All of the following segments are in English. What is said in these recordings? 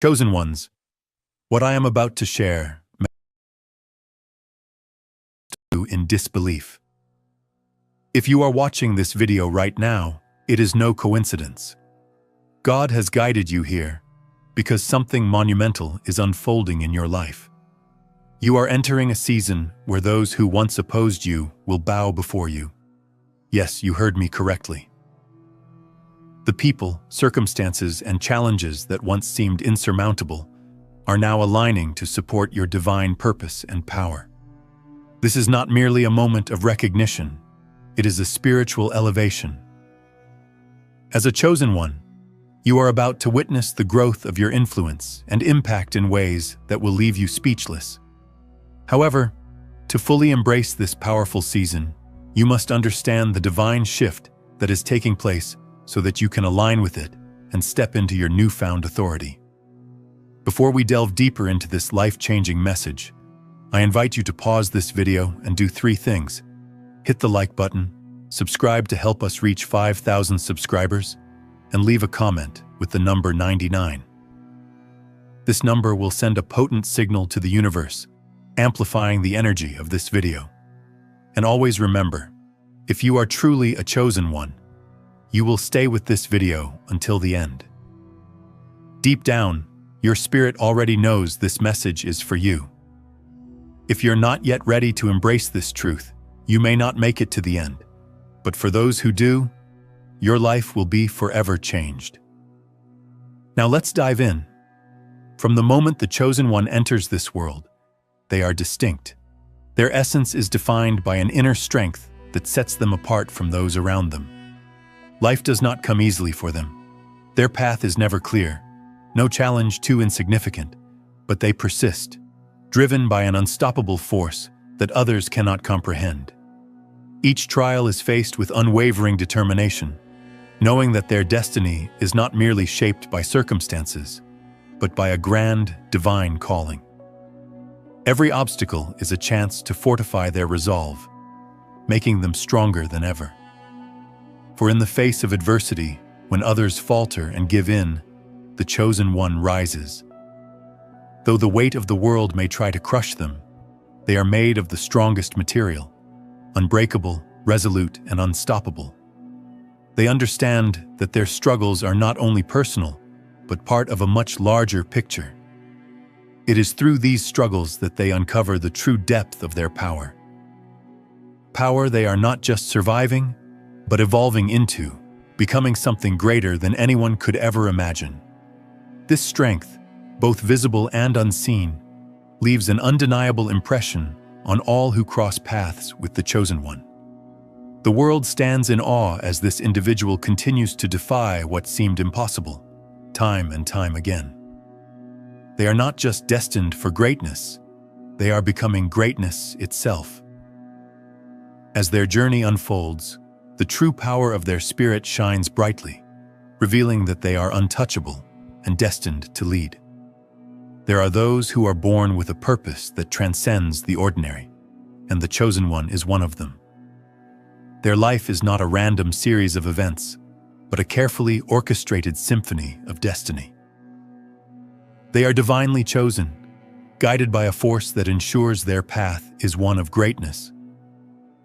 Chosen ones, what I am about to share may you in disbelief. If you are watching this video right now, it is no coincidence. God has guided you here because something monumental is unfolding in your life. You are entering a season where those who once opposed you will bow before you. Yes, you heard me correctly. The people, circumstances, and challenges that once seemed insurmountable are now aligning to support your divine purpose and power. This is not merely a moment of recognition, it is a spiritual elevation. As a chosen one, you are about to witness the growth of your influence and impact in ways that will leave you speechless. However, to fully embrace this powerful season, you must understand the divine shift that is taking place so that you can align with it and step into your newfound authority. Before we delve deeper into this life-changing message, I invite you to pause this video and do 3 things. Hit the like button, subscribe to help us reach 5,000 subscribers, and leave a comment with the number 99. This number will send a potent signal to the universe, amplifying the energy of this video. And always remember, if you are truly a chosen one, you will stay with this video until the end. Deep down, your spirit already knows this message is for you. If you're not yet ready to embrace this truth, you may not make it to the end. But for those who do, your life will be forever changed. Now let's dive in. From the moment the chosen one enters this world, they are distinct. Their essence is defined by an inner strength that sets them apart from those around them. Life does not come easily for them. Their path is never clear, no challenge too insignificant, but they persist, driven by an unstoppable force that others cannot comprehend. Each trial is faced with unwavering determination, knowing that their destiny is not merely shaped by circumstances, but by a grand, divine calling. Every obstacle is a chance to fortify their resolve, making them stronger than ever. For in the face of adversity, when others falter and give in, the chosen one rises. Though the weight of the world may try to crush them, they are made of the strongest material, unbreakable, resolute, and unstoppable. They understand that their struggles are not only personal, but part of a much larger picture. It is through these struggles that they uncover the true depth of their power. Power they are not just surviving, but evolving into, becoming something greater than anyone could ever imagine. This strength, both visible and unseen, leaves an undeniable impression on all who cross paths with the chosen one. The world stands in awe as this individual continues to defy what seemed impossible, time and time again. They are not just destined for greatness, they are becoming greatness itself. As their journey unfolds, the true power of their spirit shines brightly, revealing that they are untouchable and destined to lead. There are those who are born with a purpose that transcends the ordinary, and the chosen one is one of them. Their life is not a random series of events, but a carefully orchestrated symphony of destiny. They are divinely chosen, guided by a force that ensures their path is one of greatness.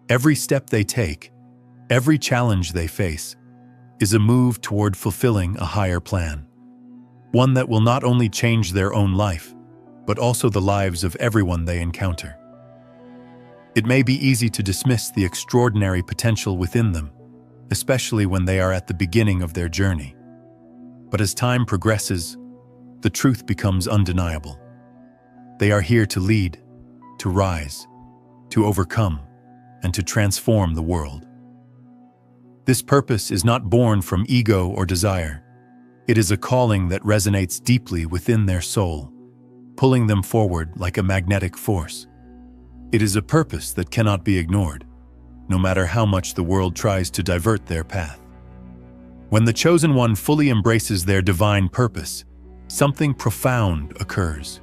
Every step they take, every challenge they face, is a move toward fulfilling a higher plan, one that will not only change their own life, but also the lives of everyone they encounter. It may be easy to dismiss the extraordinary potential within them, especially when they are at the beginning of their journey. But as time progresses, the truth becomes undeniable. They are here to lead, to rise, to overcome, and to transform the world. This purpose is not born from ego or desire. It is a calling that resonates deeply within their soul, pulling them forward like a magnetic force. It is a purpose that cannot be ignored, no matter how much the world tries to divert their path. When the chosen one fully embraces their divine purpose, something profound occurs.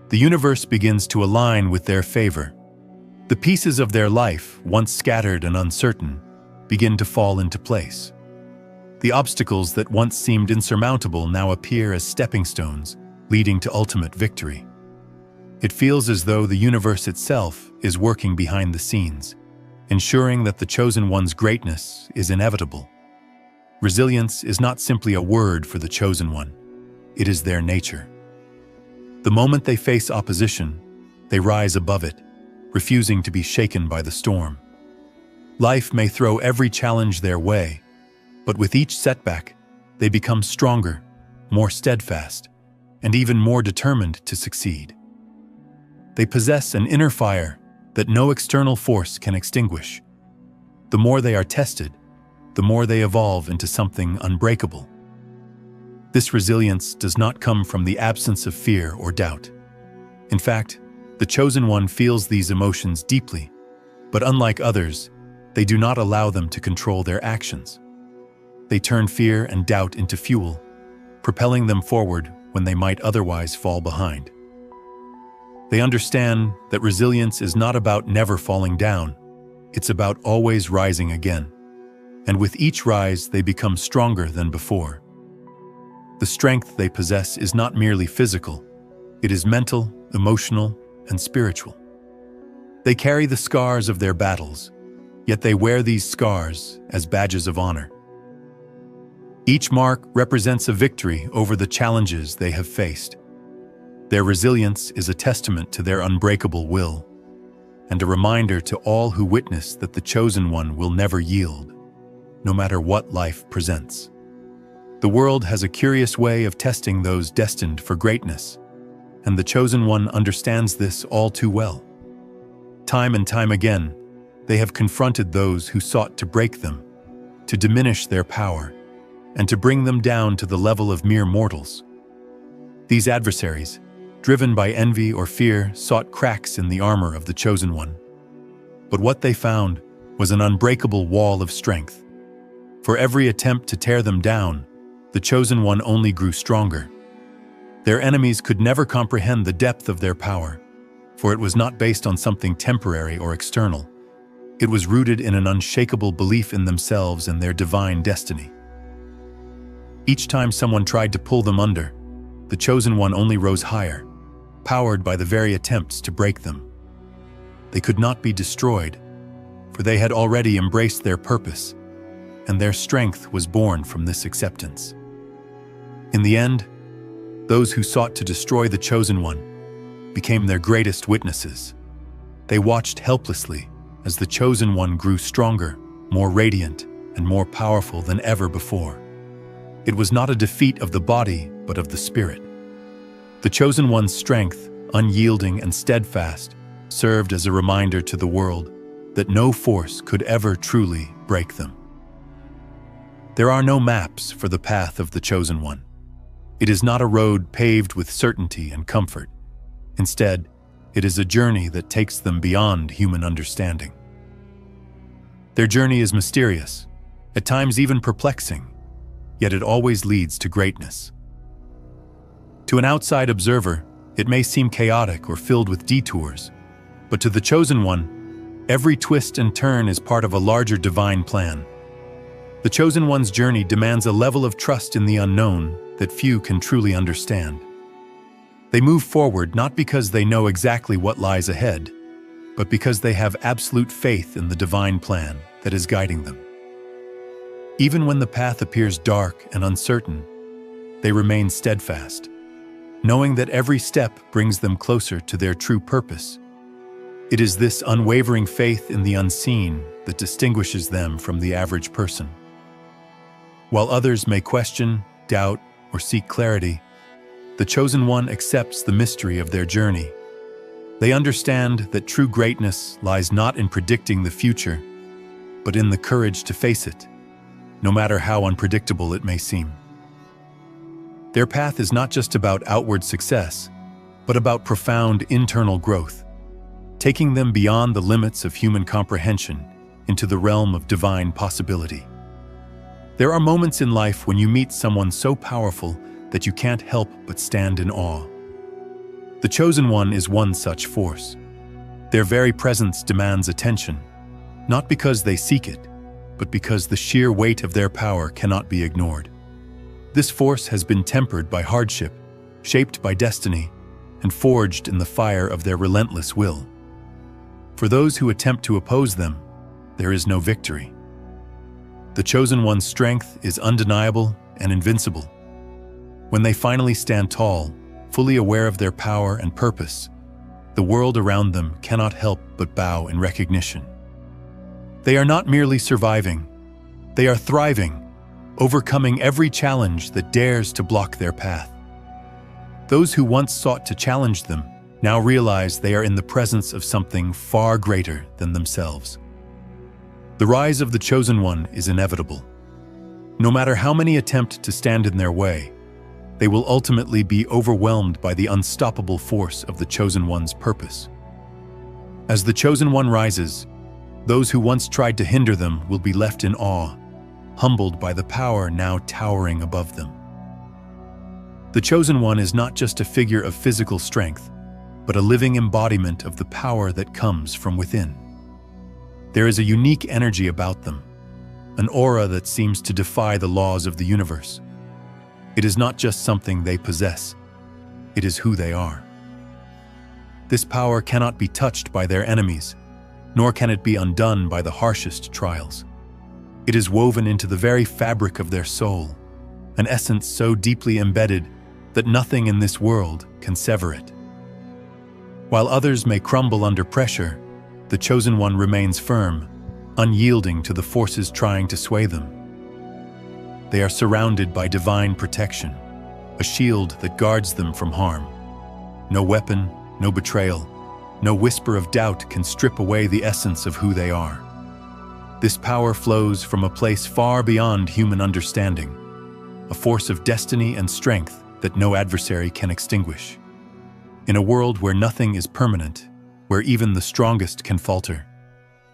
The universe begins to align with their favor. The pieces of their life, once scattered and uncertain, begin to fall into place. The obstacles that once seemed insurmountable now appear as stepping stones, leading to ultimate victory. It feels as though the universe itself is working behind the scenes, ensuring that the chosen one's greatness is inevitable. Resilience is not simply a word for the chosen one, it is their nature. The moment they face opposition, they rise above it, refusing to be shaken by the storm. Life may throw every challenge their way, but with each setback, they become stronger, more steadfast, and even more determined to succeed. They possess an inner fire that no external force can extinguish. The more they are tested, the more they evolve into something unbreakable. This resilience does not come from the absence of fear or doubt. In fact, the chosen one feels these emotions deeply, but unlike others, they do not allow them to control their actions. They turn fear and doubt into fuel, propelling them forward when they might otherwise fall behind. They understand that resilience is not about never falling down, it's about always rising again. And with each rise, they become stronger than before. The strength they possess is not merely physical, it is mental, emotional, and spiritual. They carry the scars of their battles, yet they wear these scars as badges of honor. Each mark represents a victory over the challenges they have faced. Their resilience is a testament to their unbreakable will, and a reminder to all who witness that the chosen one will never yield, no matter what life presents. The world has a curious way of testing those destined for greatness, and the chosen one understands this all too well. Time and time again, they have confronted those who sought to break them, to diminish their power, and to bring them down to the level of mere mortals. These adversaries, driven by envy or fear, sought cracks in the armor of the chosen one. But what they found was an unbreakable wall of strength. For every attempt to tear them down, the chosen one only grew stronger. Their enemies could never comprehend the depth of their power, for it was not based on something temporary or external. It was rooted in an unshakable belief in themselves and their divine destiny. Each time someone tried to pull them under, the chosen one only rose higher, powered by the very attempts to break them. They could not be destroyed, for they had already embraced their purpose, and their strength was born from this acceptance. In the end, those who sought to destroy the chosen one became their greatest witnesses. They watched helplessly as the chosen one grew stronger, more radiant, and more powerful than ever before. It was not a defeat of the body, but of the spirit. The chosen one's strength, unyielding and steadfast, served as a reminder to the world that no force could ever truly break them. There are no maps for the path of the chosen one. It is not a road paved with certainty and comfort. Instead, it is a journey that takes them beyond human understanding. Their journey is mysterious, at times even perplexing, yet it always leads to greatness. To an outside observer, it may seem chaotic or filled with detours, but to the chosen one, every twist and turn is part of a larger divine plan. The chosen one's journey demands a level of trust in the unknown that few can truly understand. They move forward not because they know exactly what lies ahead, but because they have absolute faith in the divine plan that is guiding them. Even when the path appears dark and uncertain, they remain steadfast, knowing that every step brings them closer to their true purpose. It is this unwavering faith in the unseen that distinguishes them from the average person. While others may question, doubt, or seek clarity, the chosen one accepts the mystery of their journey. They understand that true greatness lies not in predicting the future, but in the courage to face it, no matter how unpredictable it may seem. Their path is not just about outward success, but about profound internal growth, taking them beyond the limits of human comprehension into the realm of divine possibility. There are moments in life when you meet someone so powerful that you can't help but stand in awe. The chosen one is one such force. Their very presence demands attention, not because they seek it, but because the sheer weight of their power cannot be ignored. This force has been tempered by hardship, shaped by destiny, and forged in the fire of their relentless will. For those who attempt to oppose them, there is no victory. The Chosen One's strength is undeniable and invincible. When they finally stand tall, fully aware of their power and purpose, the world around them cannot help but bow in recognition. They are not merely surviving, they are thriving, overcoming every challenge that dares to block their path. Those who once sought to challenge them now realize they are in the presence of something far greater than themselves. The rise of the Chosen One is inevitable. No matter how many attempt to stand in their way, they will ultimately be overwhelmed by the unstoppable force of the Chosen One's purpose. As the Chosen One rises, those who once tried to hinder them will be left in awe, humbled by the power now towering above them. The Chosen One is not just a figure of physical strength, but a living embodiment of the power that comes from within. There is a unique energy about them, an aura that seems to defy the laws of the universe. It is not just something they possess, it is who they are. This power cannot be touched by their enemies, nor can it be undone by the harshest trials. It is woven into the very fabric of their soul, an essence so deeply embedded that nothing in this world can sever it. While others may crumble under pressure, the Chosen One remains firm, unyielding to the forces trying to sway them. They are surrounded by divine protection, a shield that guards them from harm. No weapon, no betrayal, no whisper of doubt can strip away the essence of who they are. This power flows from a place far beyond human understanding, a force of destiny and strength that no adversary can extinguish. In a world where nothing is permanent, where even the strongest can falter,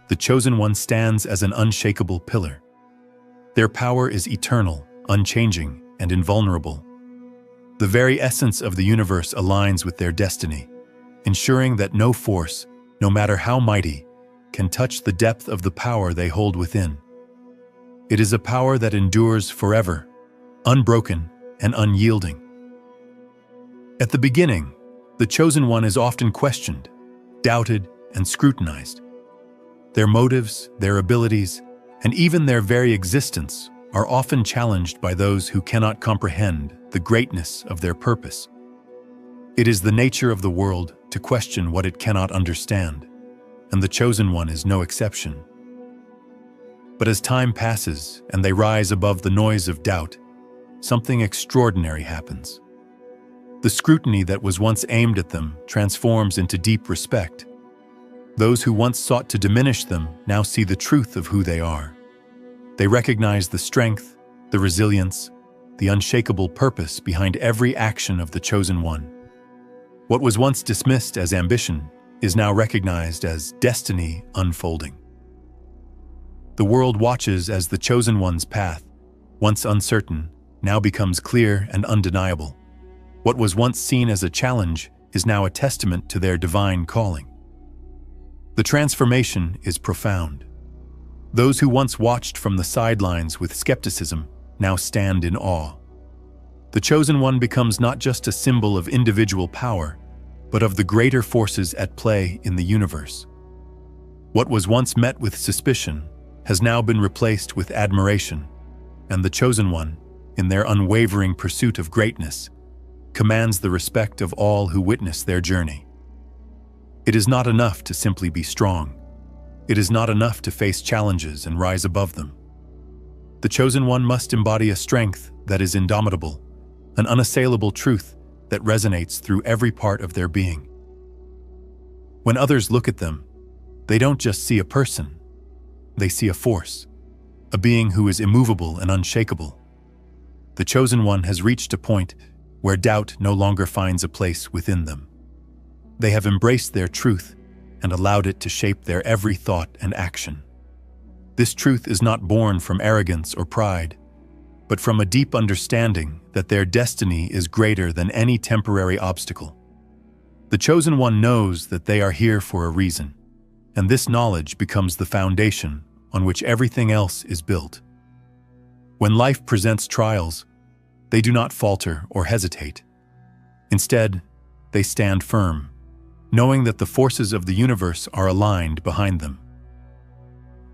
the Chosen One stands as an unshakable pillar. Their power is eternal, unchanging, and invulnerable. The very essence of the universe aligns with their destiny, ensuring that no force, no matter how mighty, can touch the depth of the power they hold within. It is a power that endures forever, unbroken and unyielding. At the beginning, the Chosen One is often questioned, doubted, and scrutinized. Their motives, their abilities, and even their very existence are often challenged by those who cannot comprehend the greatness of their purpose. It is the nature of the world to question what it cannot understand, and the Chosen One is no exception. But as time passes and they rise above the noise of doubt, something extraordinary happens. The scrutiny that was once aimed at them transforms into deep respect. Those who once sought to diminish them now see the truth of who they are. They recognize the strength, the resilience, the unshakable purpose behind every action of the Chosen One. What was once dismissed as ambition is now recognized as destiny unfolding. The world watches as the Chosen One's path, once uncertain, now becomes clear and undeniable. What was once seen as a challenge is now a testament to their divine calling. The transformation is profound. Those who once watched from the sidelines with skepticism now stand in awe. The Chosen One becomes not just a symbol of individual power, but of the greater forces at play in the universe. What was once met with suspicion has now been replaced with admiration, and the Chosen One, in their unwavering pursuit of greatness, commands the respect of all who witness their journey. It is not enough to simply be strong. It is not enough to face challenges and rise above them. The Chosen One must embody a strength that is indomitable, an unassailable truth that resonates through every part of their being. When others look at them, they don't just see a person, they see a force, a being who is immovable and unshakable. The Chosen One has reached a point where doubt no longer finds a place within them. They have embraced their truth and allowed it to shape their every thought and action. This truth is not born from arrogance or pride, but from a deep understanding that their destiny is greater than any temporary obstacle. The Chosen One knows that they are here for a reason, and this knowledge becomes the foundation on which everything else is built. When life presents trials, they do not falter or hesitate. Instead, they stand firm, knowing that the forces of the universe are aligned behind them.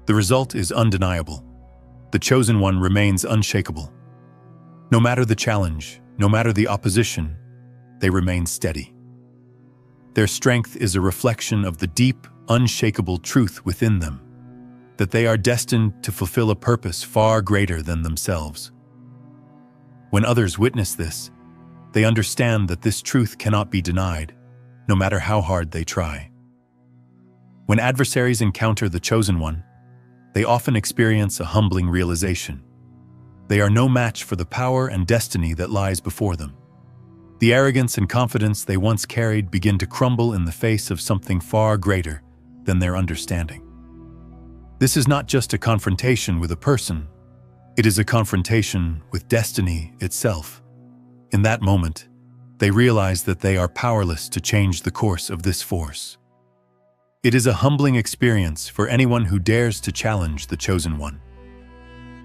The result is undeniable. The chosen one remains unshakable. No matter the challenge, no matter the opposition, they remain steady. Their strength is a reflection of the deep, unshakable truth within them, that they are destined to fulfill a purpose far greater than themselves. When others witness this, they understand that this truth cannot be denied, no matter how hard they try. When adversaries encounter the chosen one, they often experience a humbling realization. They are no match for the power and destiny that lies before them. The arrogance and confidence they once carried begin to crumble in the face of something far greater than their understanding. This is not just a confrontation with a person, it is a confrontation with destiny itself. In that moment, they realize that they are powerless to change the course of this force. It is a humbling experience for anyone who dares to challenge the chosen one.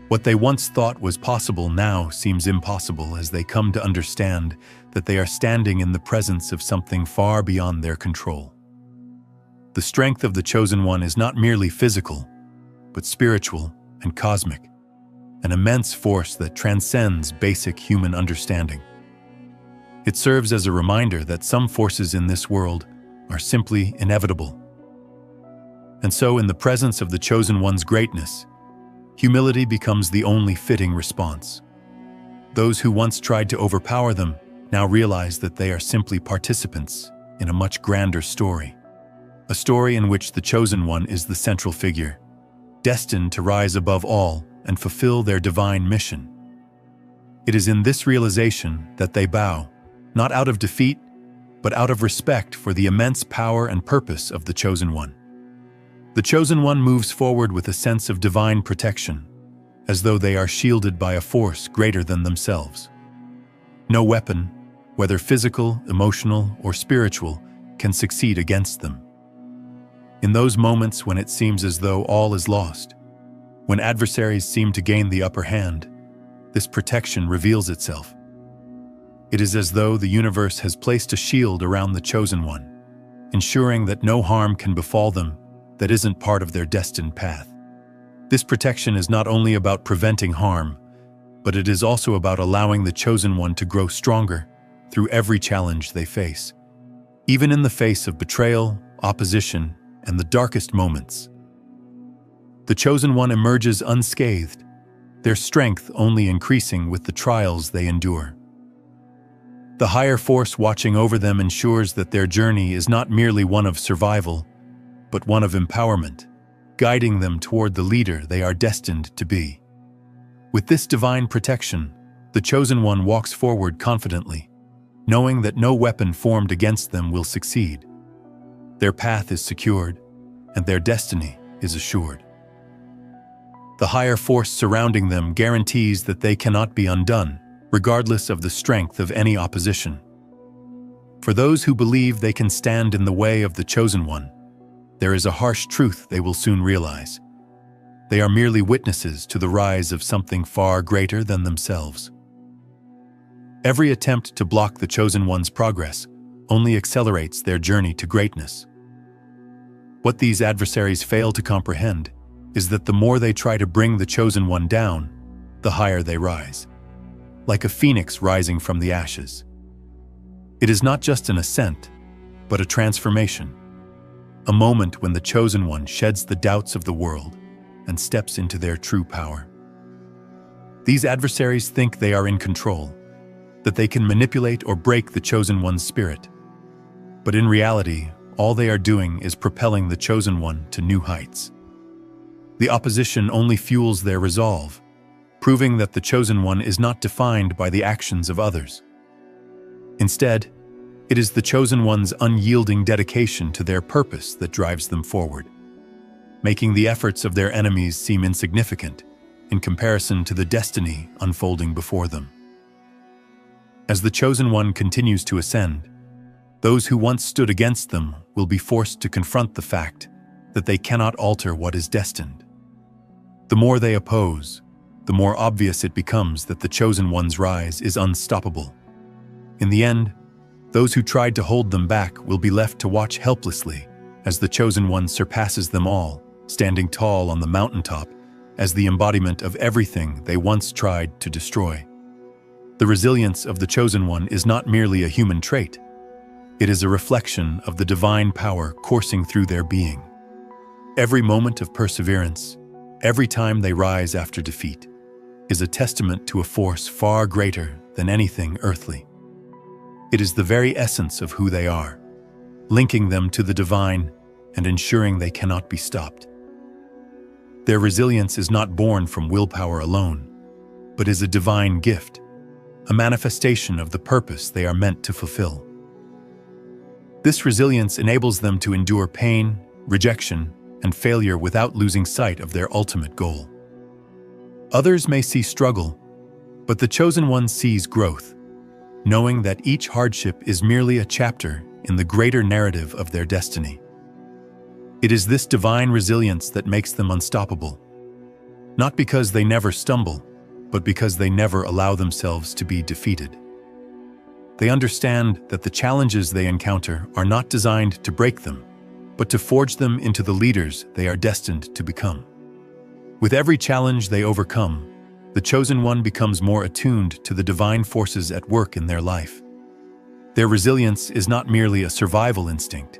What they once thought was possible now seems impossible as they come to understand that they are standing in the presence of something far beyond their control. The strength of the chosen one is not merely physical, but spiritual and cosmic, an immense force that transcends basic human understanding. It serves as a reminder that some forces in this world are simply inevitable. And so, in the presence of the chosen one's greatness, humility becomes the only fitting response. Those who once tried to overpower them now realize that they are simply participants in a much grander story. A story in which the chosen one is the central figure, destined to rise above all and fulfill their divine mission. It is in this realization that they bow, not out of defeat, but out of respect for the immense power and purpose of the chosen one. The chosen one moves forward with a sense of divine protection, as though they are shielded by a force greater than themselves. No weapon, whether physical, emotional, or spiritual, can succeed against them. In those moments when it seems as though all is lost, when adversaries seem to gain the upper hand, this protection reveals itself. It is as though the universe has placed a shield around the chosen one, ensuring that no harm can befall them that isn't part of their destined path. This protection is not only about preventing harm, but it is also about allowing the chosen one to grow stronger through every challenge they face. Even in the face of betrayal, opposition, and the darkest moments, the chosen one emerges unscathed, their strength only increasing with the trials they endure. The higher force watching over them ensures that their journey is not merely one of survival, but one of empowerment, guiding them toward the leader they are destined to be. With this divine protection, the chosen one walks forward confidently, knowing that no weapon formed against them will succeed. Their path is secured, and their destiny is assured. The higher force surrounding them guarantees that they cannot be undone, regardless of the strength of any opposition. For those who believe they can stand in the way of the chosen one, there is a harsh truth they will soon realize. They are merely witnesses to the rise of something far greater than themselves. Every attempt to block the chosen one's progress only accelerates their journey to greatness. What these adversaries fail to comprehend is that the more they try to bring the chosen one down, the higher they rise, like a phoenix rising from the ashes. It is not just an ascent, but a transformation, a moment when the chosen one sheds the doubts of the world and steps into their true power. These adversaries think they are in control, that they can manipulate or break the chosen one's spirit. But in reality, all they are doing is propelling the chosen one to new heights. The opposition only fuels their resolve, proving that the chosen one is not defined by the actions of others. Instead, it is the chosen one's unyielding dedication to their purpose that drives them forward, making the efforts of their enemies seem insignificant in comparison to the destiny unfolding before them. As the chosen one continues to ascend, those who once stood against them will be forced to confront the fact that they cannot alter what is destined. The more they oppose, the more obvious it becomes that the Chosen One's rise is unstoppable. In the end, those who tried to hold them back will be left to watch helplessly as the Chosen One surpasses them all, standing tall on the mountaintop as the embodiment of everything they once tried to destroy. The resilience of the Chosen One is not merely a human trait. It is a reflection of the divine power coursing through their being. Every moment of perseverance, every time they rise after defeat, is a testament to a force far greater than anything earthly. It is the very essence of who they are, linking them to the divine and ensuring they cannot be stopped. Their resilience is not born from willpower alone, but is a divine gift, a manifestation of the purpose they are meant to fulfill. This resilience enables them to endure pain, rejection, and failure without losing sight of their ultimate goal. Others may see struggle, but the Chosen One sees growth, knowing that each hardship is merely a chapter in the greater narrative of their destiny. It is this divine resilience that makes them unstoppable, not because they never stumble, but because they never allow themselves to be defeated. They understand that the challenges they encounter are not designed to break them, but to forge them into the leaders they are destined to become. With every challenge they overcome, the Chosen One becomes more attuned to the divine forces at work in their life. Their resilience is not merely a survival instinct,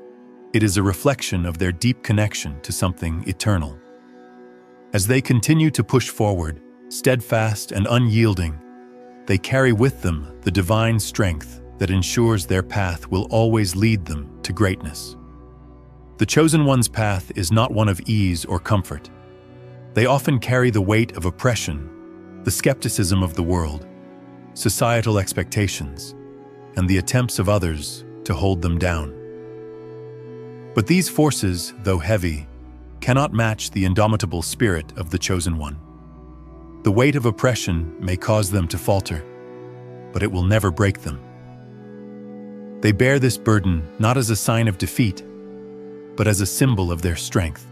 it is a reflection of their deep connection to something eternal. As they continue to push forward, steadfast and unyielding, they carry with them the divine strength that ensures their path will always lead them to greatness. The Chosen One's path is not one of ease or comfort. They often carry the weight of oppression, the skepticism of the world, societal expectations, and the attempts of others to hold them down. But these forces, though heavy, cannot match the indomitable spirit of the Chosen One. The weight of oppression may cause them to falter, but it will never break them. They bear this burden not as a sign of defeat, but as a symbol of their strength.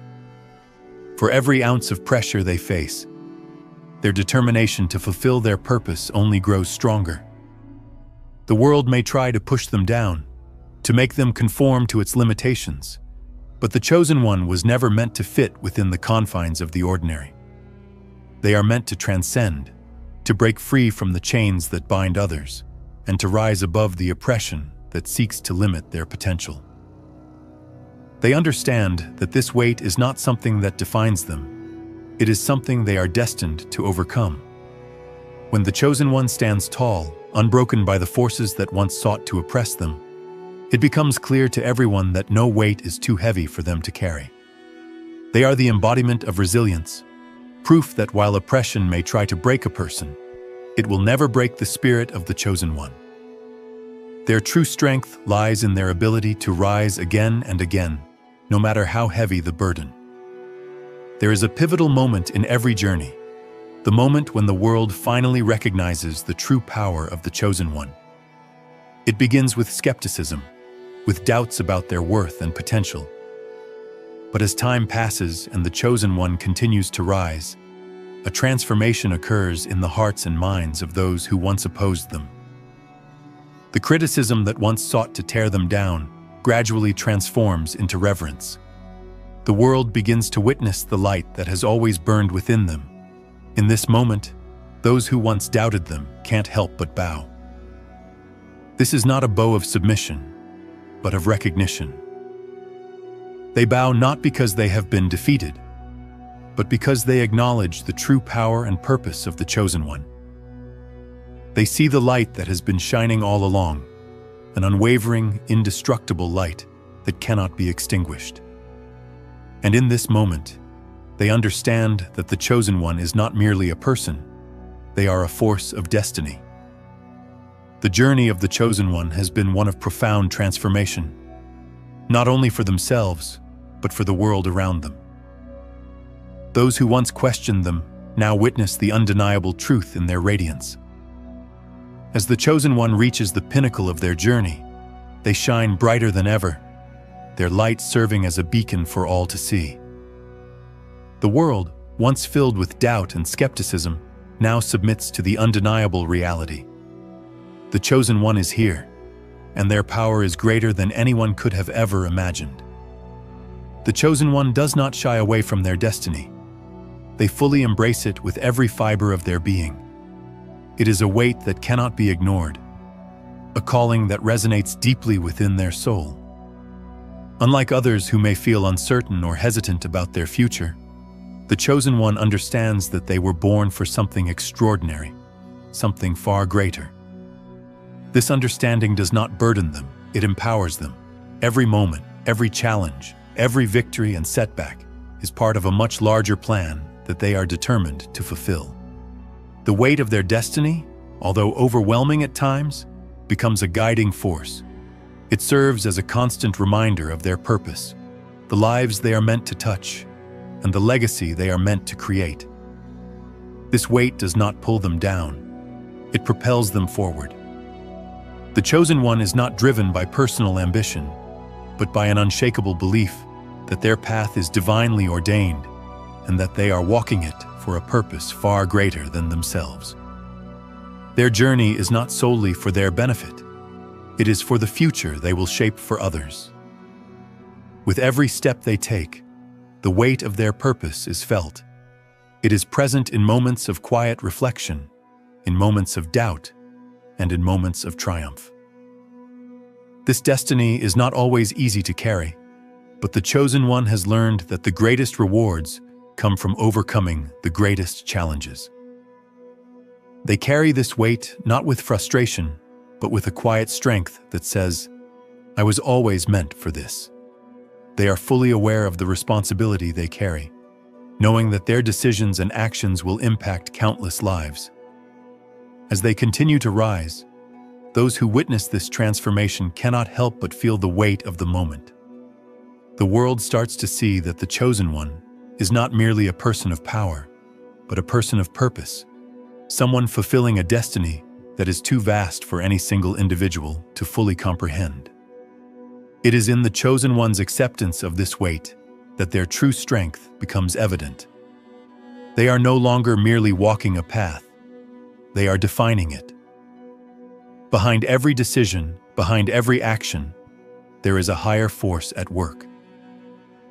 For every ounce of pressure they face, their determination to fulfill their purpose only grows stronger. The world may try to push them down, to make them conform to its limitations, but the Chosen One was never meant to fit within the confines of the ordinary. They are meant to transcend, to break free from the chains that bind others, and to rise above the oppression that seeks to limit their potential. They understand that this weight is not something that defines them. It is something they are destined to overcome. When the Chosen One stands tall, unbroken by the forces that once sought to oppress them, it becomes clear to everyone that no weight is too heavy for them to carry. They are the embodiment of resilience, proof that while oppression may try to break a person, it will never break the spirit of the Chosen One. Their true strength lies in their ability to rise again and again, no matter how heavy the burden. There is a pivotal moment in every journey, the moment when the world finally recognizes the true power of the Chosen One. It begins with skepticism, with doubts about their worth and potential. But as time passes and the Chosen One continues to rise, a transformation occurs in the hearts and minds of those who once opposed them. The criticism that once sought to tear them down gradually transforms into reverence. The world begins to witness the light that has always burned within them. In this moment, those who once doubted them can't help but bow. This is not a bow of submission, but of recognition. They bow not because they have been defeated, but because they acknowledge the true power and purpose of the Chosen One. They see the light that has been shining all along, an unwavering, indestructible light that cannot be extinguished. And in this moment, they understand that the Chosen One is not merely a person, they are a force of destiny. The journey of the Chosen One has been one of profound transformation, not only for themselves, but for the world around them. Those who once questioned them now witness the undeniable truth in their radiance. As the Chosen One reaches the pinnacle of their journey, they shine brighter than ever, their light serving as a beacon for all to see. The world, once filled with doubt and skepticism, now submits to the undeniable reality. The chosen one is here, and their power is greater than anyone could have ever imagined. The chosen one does not shy away from their destiny. They fully embrace it with every fiber of their being. It is a weight that cannot be ignored, a calling that resonates deeply within their soul. Unlike others who may feel uncertain or hesitant about their future, the chosen one understands that they were born for something extraordinary, something far greater. This understanding does not burden them, it empowers them. Every moment, every challenge, every victory and setback is part of a much larger plan that they are determined to fulfill. The weight of their destiny, although overwhelming at times, becomes a guiding force. It serves as a constant reminder of their purpose, the lives they are meant to touch, and the legacy they are meant to create. This weight does not pull them down, it propels them forward. The chosen one is not driven by personal ambition, but by an unshakable belief that their path is divinely ordained and that they are walking it for a purpose far greater than themselves. Their journey is not solely for their benefit. It is for the future they will shape for others. With every step they take, the weight of their purpose is felt. It is present in moments of quiet reflection, in moments of doubt, and in moments of triumph. This destiny is not always easy to carry, but the chosen one has learned that the greatest rewards come from overcoming the greatest challenges. They carry this weight not with frustration, but with a quiet strength that says, "I was always meant for this." They are fully aware of the responsibility they carry, knowing that their decisions and actions will impact countless lives. As they continue to rise, those who witness this transformation cannot help but feel the weight of the moment. The world starts to see that the chosen one is not merely a person of power, but a person of purpose, someone fulfilling a destiny that is too vast for any single individual to fully comprehend. It is in the chosen one's acceptance of this weight that their true strength becomes evident. They are no longer merely walking a path, they are defining it. Behind every decision, behind every action, there is a higher force at work.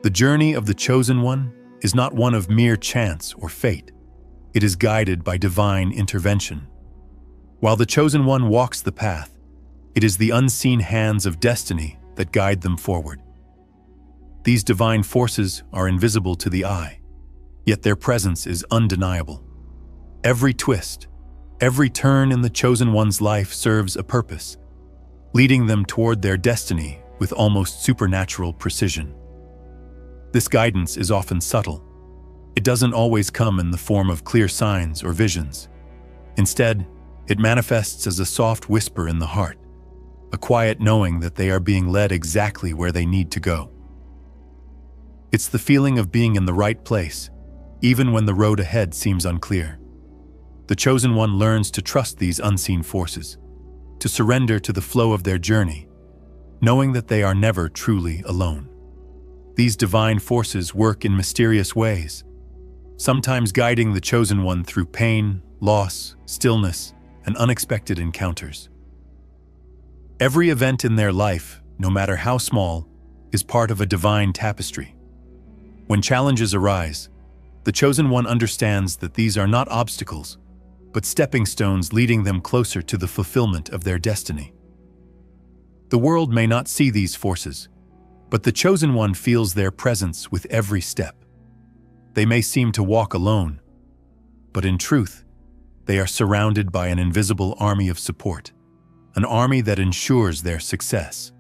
The journey of the chosen one is not one of mere chance or fate. It is guided by divine intervention. While the chosen one walks the path, it is the unseen hands of destiny that guide them forward. These divine forces are invisible to the eye, yet their presence is undeniable. Every twist, every turn in the chosen one's life serves a purpose, leading them toward their destiny with almost supernatural precision. This guidance is often subtle. It doesn't always come in the form of clear signs or visions. Instead, it manifests as a soft whisper in the heart, a quiet knowing that they are being led exactly where they need to go. It's the feeling of being in the right place, even when the road ahead seems unclear. The chosen one learns to trust these unseen forces, to surrender to the flow of their journey, knowing that they are never truly alone. These divine forces work in mysterious ways, sometimes guiding the chosen one through pain, loss, stillness, and unexpected encounters. Every event in their life, no matter how small, is part of a divine tapestry. When challenges arise, the chosen one understands that these are not obstacles, but stepping stones leading them closer to the fulfillment of their destiny. The world may not see these forces, but the chosen one feels their presence with every step. They may seem to walk alone, but in truth, they are surrounded by an invisible army of support, an army that ensures their success.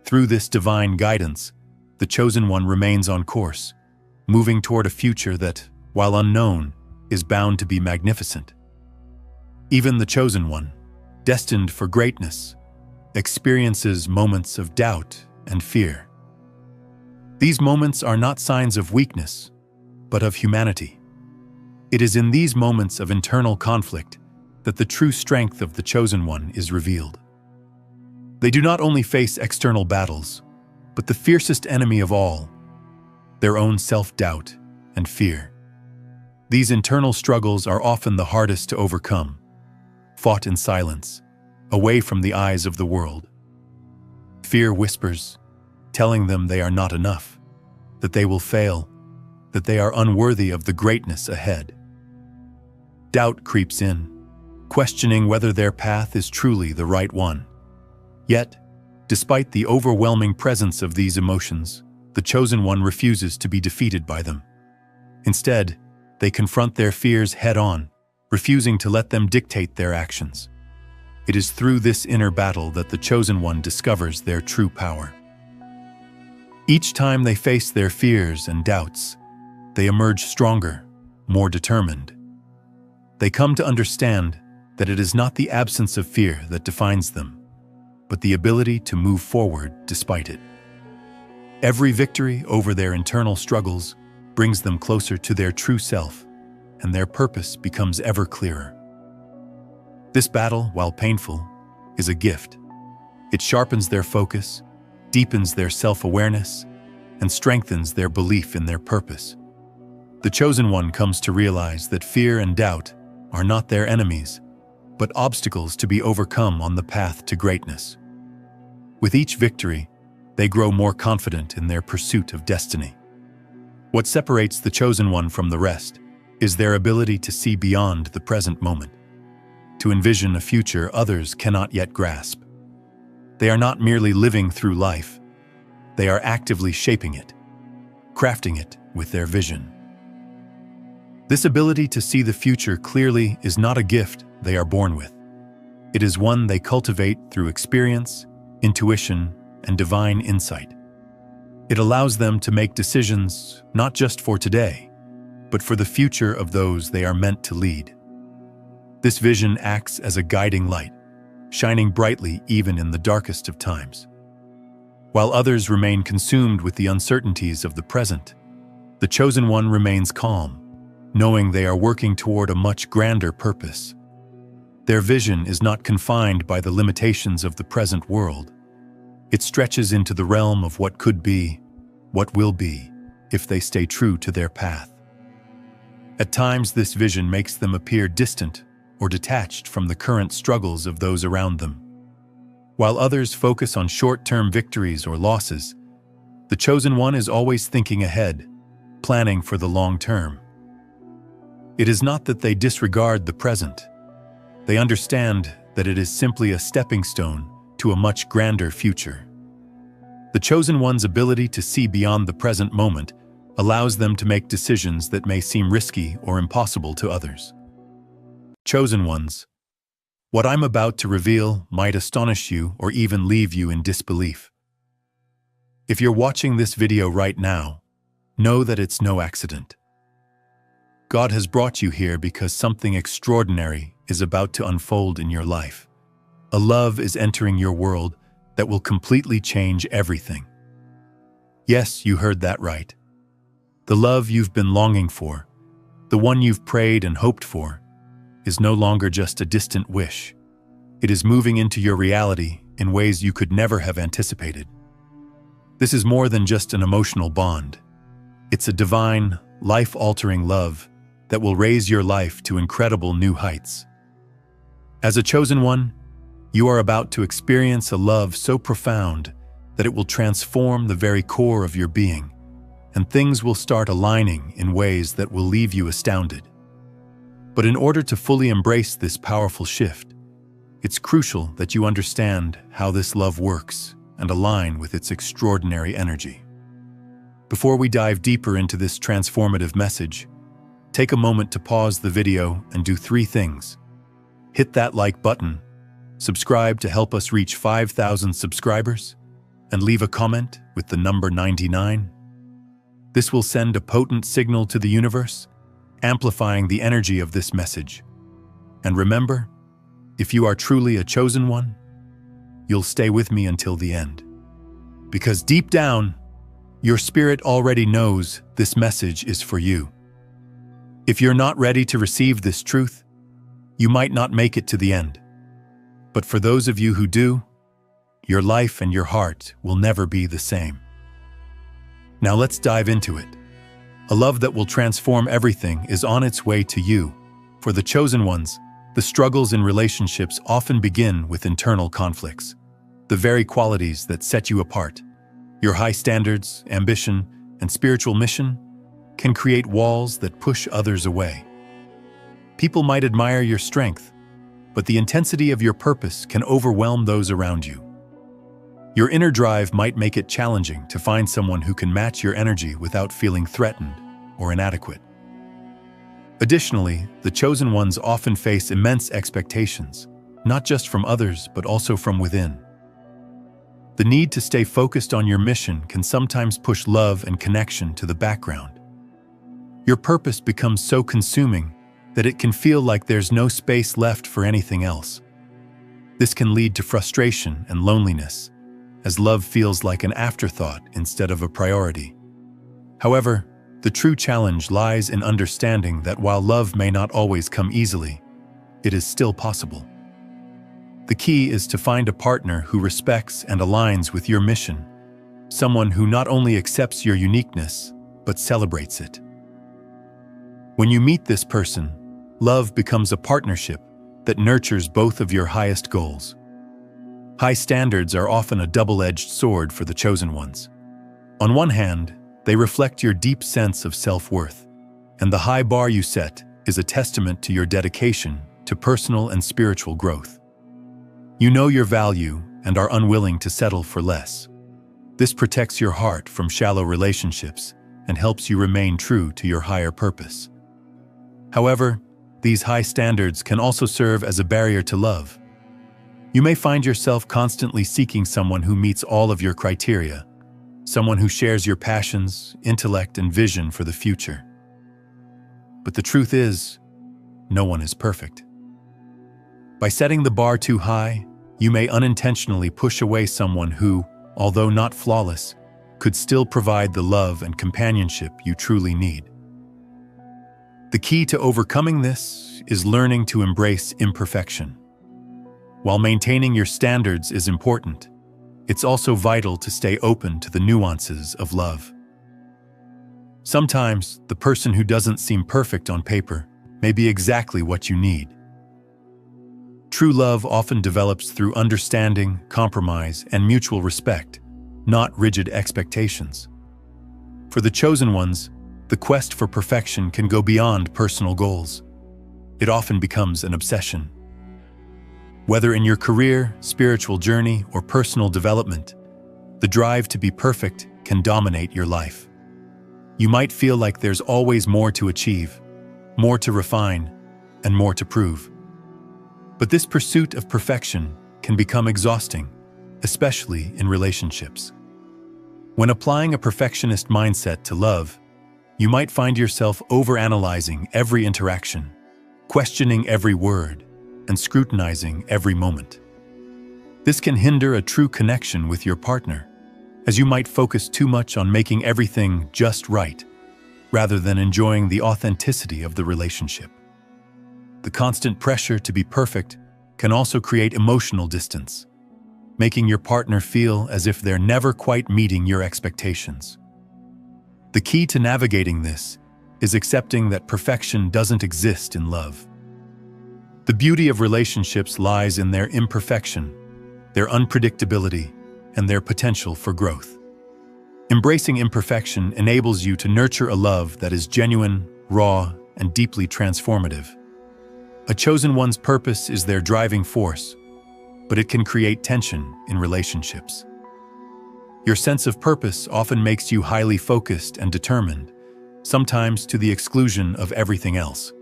Through this divine guidance, the chosen one remains on course, moving toward a future that, while unknown, is bound to be magnificent. Even the chosen one, destined for greatness, experiences moments of doubt and fear. These moments are not signs of weakness, but of humanity. It is in these moments of internal conflict that the true strength of the chosen one is revealed. They do not only face external battles, but the fiercest enemy of all, their own self-doubt and fear. These internal struggles are often the hardest to overcome, fought in silence, away from the eyes of the world. Fear whispers, telling them they are not enough, that they will fail, that they are unworthy of the greatness ahead. Doubt creeps in, questioning whether their path is truly the right one. Yet, despite the overwhelming presence of these emotions, the chosen one refuses to be defeated by them. Instead, they confront their fears head-on, refusing to let them dictate their actions. It is through this inner battle that the chosen one discovers their true power. Each time they face their fears and doubts, they emerge stronger, more determined. They come to understand that it is not the absence of fear that defines them, but the ability to move forward despite it. Every victory over their internal struggles brings them closer to their true self, and their purpose becomes ever clearer. This battle, while painful, is a gift. It sharpens their focus, deepens their self-awareness, and strengthens their belief in their purpose. The chosen one comes to realize that fear and doubt are not their enemies, but obstacles to be overcome on the path to greatness. With each victory, they grow more confident in their pursuit of destiny. What separates the chosen one from the rest is their ability to see beyond the present moment, to envision a future others cannot yet grasp. They are not merely living through life, they are actively shaping it, crafting it with their vision. This ability to see the future clearly is not a gift they are born with. It is one they cultivate through experience, intuition, and divine insight. It allows them to make decisions not just for today, but for the future of those they are meant to lead. This vision acts as a guiding light, shining brightly even in the darkest of times. While others remain consumed with the uncertainties of the present, the chosen one remains calm, knowing they are working toward a much grander purpose. Their vision is not confined by the limitations of the present world. It stretches into the realm of what could be, what will be, if they stay true to their path. At times, this vision makes them appear distant or detached from the current struggles of those around them. While others focus on short-term victories or losses, the chosen one is always thinking ahead, planning for the long term. It is not that they disregard the present. They understand that it is simply a stepping stone to a much grander future. The chosen one's ability to see beyond the present moment allows them to make decisions that may seem risky or impossible to others. Chosen ones, what I'm about to reveal might astonish you or even leave you in disbelief. If you're watching this video right now, know that it's no accident. God has brought you here because something extraordinary is about to unfold in your life. A love is entering your world that will completely change everything. Yes, you heard that right. The love you've been longing for, the one you've prayed and hoped for, is no longer just a distant wish. It is moving into your reality in ways you could never have anticipated. This is more than just an emotional bond. It's a divine, life-altering love that will raise your life to incredible new heights. As a chosen one, you are about to experience a love so profound that it will transform the very core of your being, and things will start aligning in ways that will leave you astounded. But in order to fully embrace this powerful shift, it's crucial that you understand how this love works and align with its extraordinary energy. Before we dive deeper into this transformative message, take a moment to pause the video and do 3 things. Hit that like button, subscribe to help us reach 5,000 subscribers, and leave a comment with the number 99. This will send a potent signal to the universe, amplifying the energy of this message. And remember, if you are truly a chosen one, you'll stay with me until the end. Because deep down, your spirit already knows this message is for you. If you're not ready to receive this truth, you might not make it to the end. But for those of you who do, your life and your heart will never be the same. Now let's dive into it. A love that will transform everything is on its way to you. For the chosen ones, the struggles in relationships often begin with internal conflicts, the very qualities that set you apart. Your high standards, ambition, and spiritual mission can create walls that push others away. People might admire your strength, but the intensity of your purpose can overwhelm those around you. Your inner drive might make it challenging to find someone who can match your energy without feeling threatened or inadequate. Additionally, the chosen ones often face immense expectations, not just from others but also from within. The need to stay focused on your mission can sometimes push love and connection to the background. Your purpose becomes so consuming that it can feel like there's no space left for anything else. This can lead to frustration and loneliness, as love feels like an afterthought instead of a priority. However, the true challenge lies in understanding that while love may not always come easily, it is still possible. The key is to find a partner who respects and aligns with your mission, someone who not only accepts your uniqueness, but celebrates it. When you meet this person, love becomes a partnership that nurtures both of your highest goals. High standards are often a double-edged sword for the chosen ones. On one hand, they reflect your deep sense of self-worth, and the high bar you set is a testament to your dedication to personal and spiritual growth. You know your value and are unwilling to settle for less. This protects your heart from shallow relationships and helps you remain true to your higher purpose. However, these high standards can also serve as a barrier to love. You may find yourself constantly seeking someone who meets all of your criteria, someone who shares your passions, intellect, and vision for the future. But the truth is, no one is perfect. By setting the bar too high, you may unintentionally push away someone who, although not flawless, could still provide the love and companionship you truly need. The key to overcoming this is learning to embrace imperfection. While maintaining your standards is important, it's also vital to stay open to the nuances of love. Sometimes, the person who doesn't seem perfect on paper may be exactly what you need. True love often develops through understanding, compromise, and mutual respect, not rigid expectations. For the chosen ones, the quest for perfection can go beyond personal goals. It often becomes an obsession. Whether in your career, spiritual journey, or personal development, the drive to be perfect can dominate your life. You might feel like there's always more to achieve, more to refine, and more to prove. But this pursuit of perfection can become exhausting, especially in relationships. When applying a perfectionist mindset to love, you might find yourself overanalyzing every interaction, questioning every word, and scrutinizing every moment. This can hinder a true connection with your partner, as you might focus too much on making everything just right, rather than enjoying the authenticity of the relationship. The constant pressure to be perfect can also create emotional distance, making your partner feel as if they're never quite meeting your expectations. The key to navigating this is accepting that perfection doesn't exist in love. The beauty of relationships lies in their imperfection, their unpredictability, and their potential for growth. Embracing imperfection enables you to nurture a love that is genuine, raw, and deeply transformative. A chosen one's purpose is their driving force, but it can create tension in relationships. Your sense of purpose often makes you highly focused and determined, sometimes to the exclusion of everything else.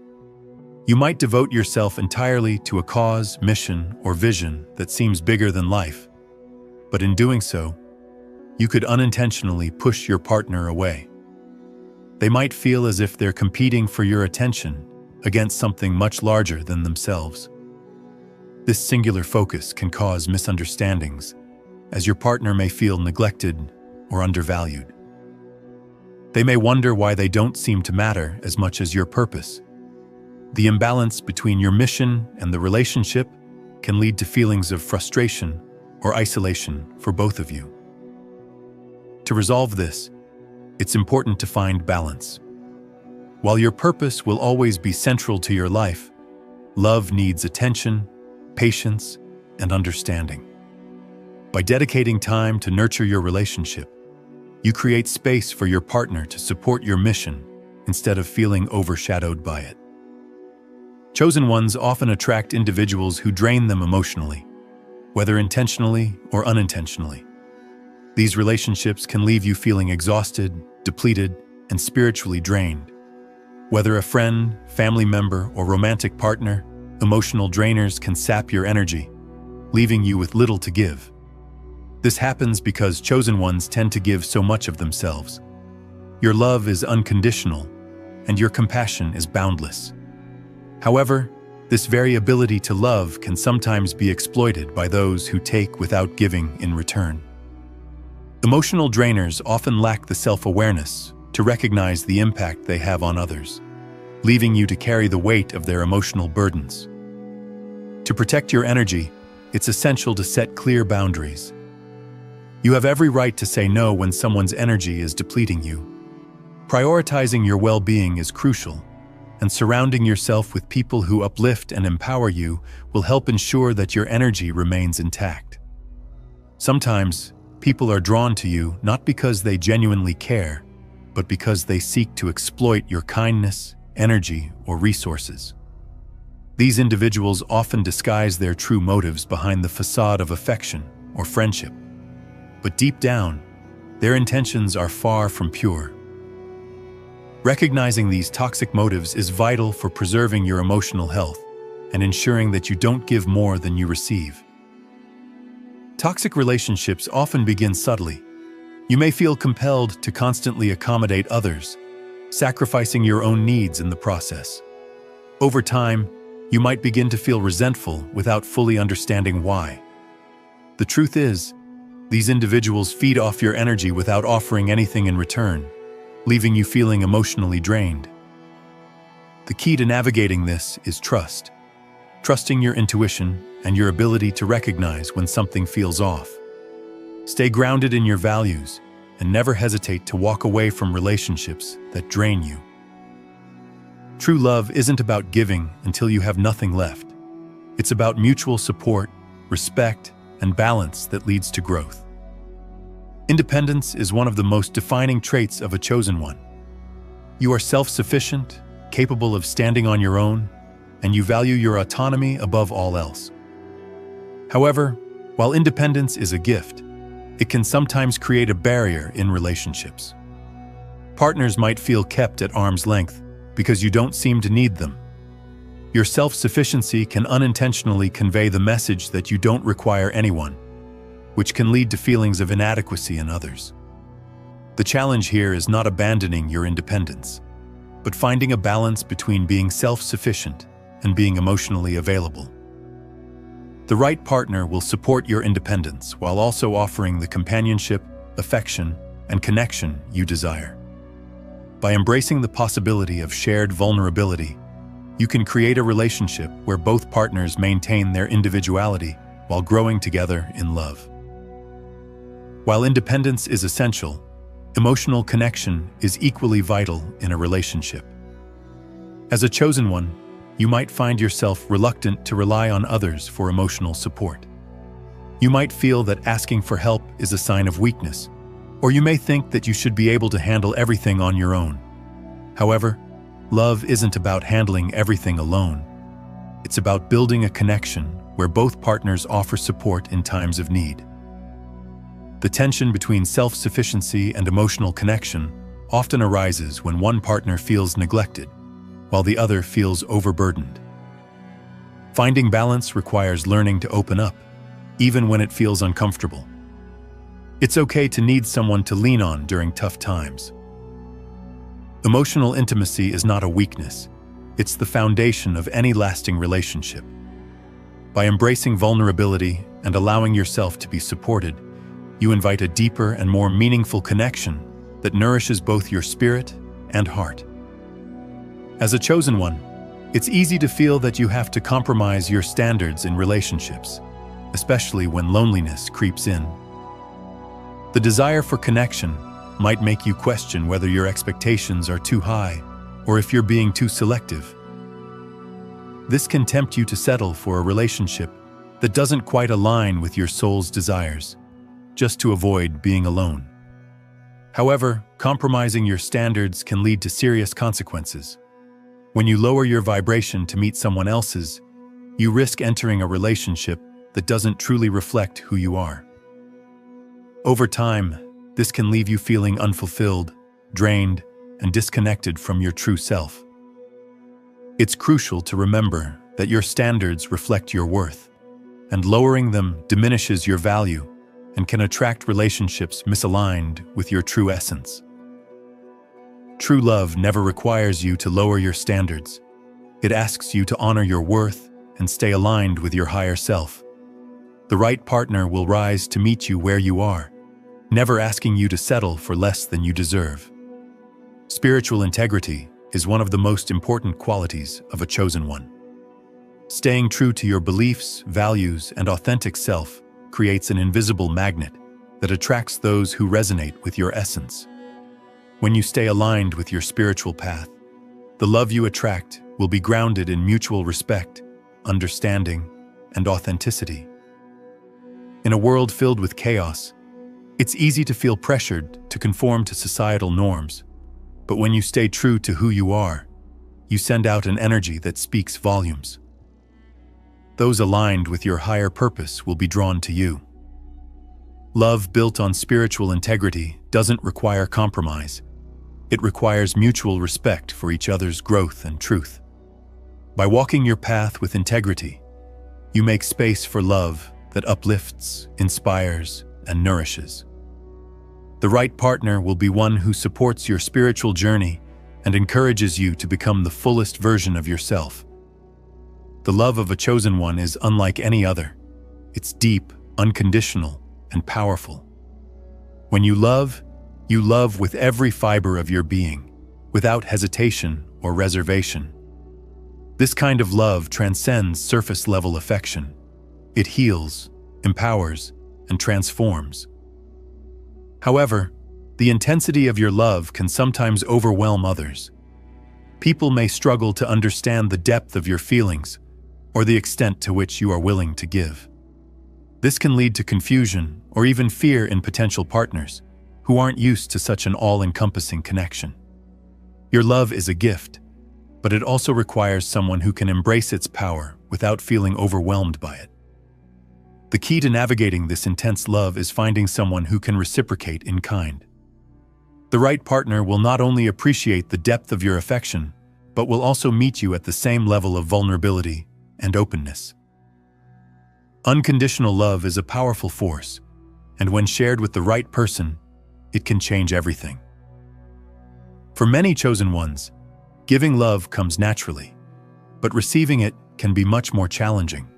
You might devote yourself entirely to a cause, mission, or vision that seems bigger than life, but in doing so, you could unintentionally push your partner away. They might feel as if they're competing for your attention against something much larger than themselves. This singular focus can cause misunderstandings, as your partner may feel neglected or undervalued. They may wonder why they don't seem to matter as much as your purpose. The imbalance between your mission and the relationship can lead to feelings of frustration or isolation for both of you. To resolve this, it's important to find balance. While your purpose will always be central to your life, love needs attention, patience, and understanding. By dedicating time to nurture your relationship, you create space for your partner to support your mission instead of feeling overshadowed by it. Chosen ones often attract individuals who drain them emotionally, whether intentionally or unintentionally. These relationships can leave you feeling exhausted, depleted, and spiritually drained. Whether a friend, family member, or romantic partner, emotional drainers can sap your energy, leaving you with little to give. This happens because chosen ones tend to give so much of themselves. Your love is unconditional, and your compassion is boundless. However, this very ability to love can sometimes be exploited by those who take without giving in return. Emotional drainers often lack the self-awareness to recognize the impact they have on others, leaving you to carry the weight of their emotional burdens. To protect your energy, it's essential to set clear boundaries. You have every right to say no when someone's energy is depleting you. Prioritizing your well-being is crucial, and surrounding yourself with people who uplift and empower you will help ensure that your energy remains intact. Sometimes, people are drawn to you not because they genuinely care, but because they seek to exploit your kindness, energy, or resources. These individuals often disguise their true motives behind the facade of affection or friendship. But deep down, their intentions are far from pure. Recognizing these toxic motives is vital for preserving your emotional health and ensuring that you don't give more than you receive. Toxic relationships often begin subtly. You may feel compelled to constantly accommodate others, sacrificing your own needs in the process. Over time, you might begin to feel resentful without fully understanding why. The truth is, these individuals feed off your energy without offering anything in return, leaving you feeling emotionally drained. The key to navigating this is trust. Trusting your intuition and your ability to recognize when something feels off. Stay grounded in your values and never hesitate to walk away from relationships that drain you. True love isn't about giving until you have nothing left. It's about mutual support, respect, and balance that leads to growth. Independence is one of the most defining traits of a chosen one. You are self-sufficient, capable of standing on your own, and you value your autonomy above all else. However, while independence is a gift, it can sometimes create a barrier in relationships. Partners might feel kept at arm's length because you don't seem to need them. Your self-sufficiency can unintentionally convey the message that you don't require anyone, which can lead to feelings of inadequacy in others. The challenge here is not abandoning your independence, but finding a balance between being self-sufficient and being emotionally available. The right partner will support your independence while also offering the companionship, affection, and connection you desire. By embracing the possibility of shared vulnerability, you can create a relationship where both partners maintain their individuality while growing together in love. While independence is essential, emotional connection is equally vital in a relationship. As a chosen one, you might find yourself reluctant to rely on others for emotional support. You might feel that asking for help is a sign of weakness, or you may think that you should be able to handle everything on your own. However, love isn't about handling everything alone. It's about building a connection where both partners offer support in times of need. The tension between self-sufficiency and emotional connection often arises when one partner feels neglected, while the other feels overburdened. Finding balance requires learning to open up, even when it feels uncomfortable. It's okay to need someone to lean on during tough times. Emotional intimacy is not a weakness. It's the foundation of any lasting relationship. By embracing vulnerability and allowing yourself to be supported, you invite a deeper and more meaningful connection that nourishes both your spirit and heart. As a chosen one, it's easy to feel that you have to compromise your standards in relationships, especially when loneliness creeps in. The desire for connection might make you question whether your expectations are too high or if you're being too selective. This can tempt you to settle for a relationship that doesn't quite align with your soul's desires, just to avoid being alone. However, compromising your standards can lead to serious consequences. When you lower your vibration to meet someone else's, you risk entering a relationship that doesn't truly reflect who you are. Over time, this can leave you feeling unfulfilled, drained, and disconnected from your true self. It's crucial to remember that your standards reflect your worth, and lowering them diminishes your value and can attract relationships misaligned with your true essence. True love never requires you to lower your standards. It asks you to honor your worth and stay aligned with your higher self. The right partner will rise to meet you where you are, never asking you to settle for less than you deserve. Spiritual integrity is one of the most important qualities of a chosen one. Staying true to your beliefs, values, and authentic self creates an invisible magnet that attracts those who resonate with your essence. When you stay aligned with your spiritual path, the love you attract will be grounded in mutual respect, understanding, and authenticity. In a world filled with chaos, it's easy to feel pressured to conform to societal norms. But when you stay true to who you are, you send out an energy that speaks volumes. Those aligned with your higher purpose will be drawn to you. Love built on spiritual integrity doesn't require compromise. It requires mutual respect for each other's growth and truth. By walking your path with integrity, you make space for love that uplifts, inspires, and nourishes. The right partner will be one who supports your spiritual journey and encourages you to become the fullest version of yourself. The love of a chosen one is unlike any other. It's deep, unconditional, and powerful. When you love with every fiber of your being, without hesitation or reservation. This kind of love transcends surface-level affection. It heals, empowers, and transforms. However, the intensity of your love can sometimes overwhelm others. People may struggle to understand the depth of your feelings or the extent to which you are willing to give. This can lead to confusion or even fear in potential partners who aren't used to such an all-encompassing connection. Your love is a gift, but it also requires someone who can embrace its power without feeling overwhelmed by it. The key to navigating this intense love is finding someone who can reciprocate in kind. The right partner will not only appreciate the depth of your affection, but will also meet you at the same level of vulnerability and openness. Unconditional love is a powerful force, and when shared with the right person, it can change everything. For many chosen ones, giving love comes naturally, but receiving it can be much more challenging.